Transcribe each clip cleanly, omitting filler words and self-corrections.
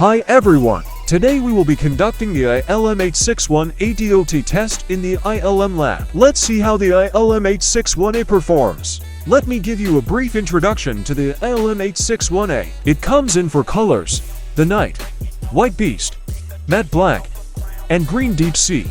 Hi everyone! Today we will be conducting the ILM861A DOT test in the ILM lab. Let's see how the ILM861A performs. Let me give you a brief introduction to the ILM861A. It comes in four colors: the Night, White Beast, Matte Black, and Green Deep Sea.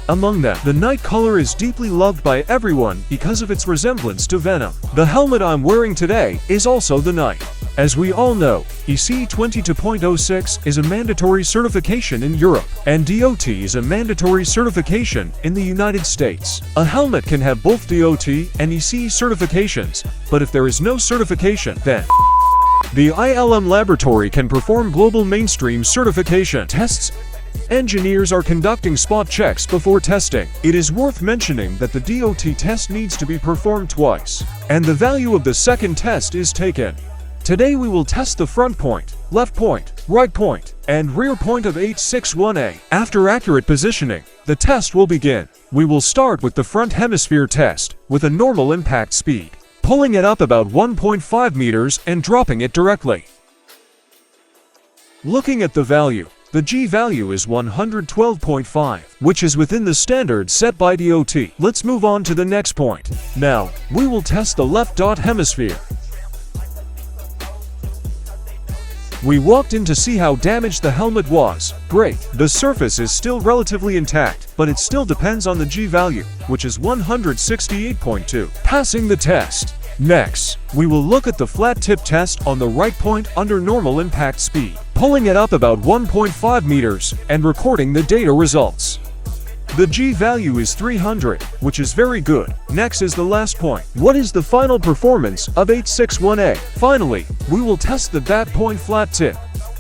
Among them, the Night color is deeply loved by everyone because of its resemblance to Venom. The helmet I'm wearing today is also the Night. As we all know, EC 22.06 is a mandatory certification in Europe, and DOT is a mandatory certification in the United States. A helmet can have both DOT and EC certifications, but if there is no certification, then the ILM laboratory can perform global mainstream certification tests. Engineers are conducting spot checks before testing. It is worth mentioning that the DOT test needs to be performed twice, and the value of the second test is taken. Today we will test the front point, left point, right point, and rear point of 861A. After accurate positioning, the test will begin. We will start with the front hemisphere test with a normal impact speed, pulling it up about 1.5 meters and dropping it directly. Looking at the value, the G value is 112.5, which is within the standard set by DOT. Let's move on to the next point. Now, we will test the left hemisphere. We walked in to see how damaged the helmet was. Great, the surface is still relatively intact, but it still depends on the G value, which is 168.2. Passing the test. Next, we will look at the flat tip test on the right point under normal impact speed, pulling it up about 1.5 meters and recording the data results. The G value is 300, which is very good. Next is the last point. What is the final performance of 861A? Finally, we will test the bat point flat tip,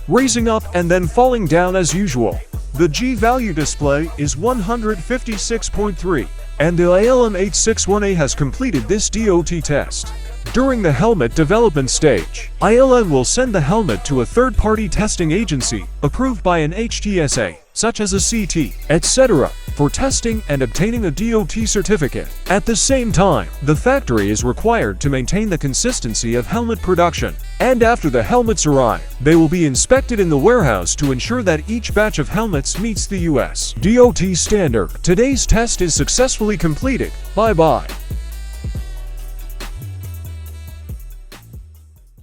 raising up and then falling down as usual. The G value display is 156.3, and the ILM861A has completed this DOT test. During the helmet development stage, ILM will send the helmet to a third-party testing agency approved by an HTSA, such as a CT, etc., for testing and obtaining a DOT certificate. At the same time, the factory is required to maintain the consistency of helmet production, and after the helmets arrive, they will be inspected in the warehouse to ensure that each batch of helmets meets the US DOT standard. Today's test is successfully completed. Bye-bye.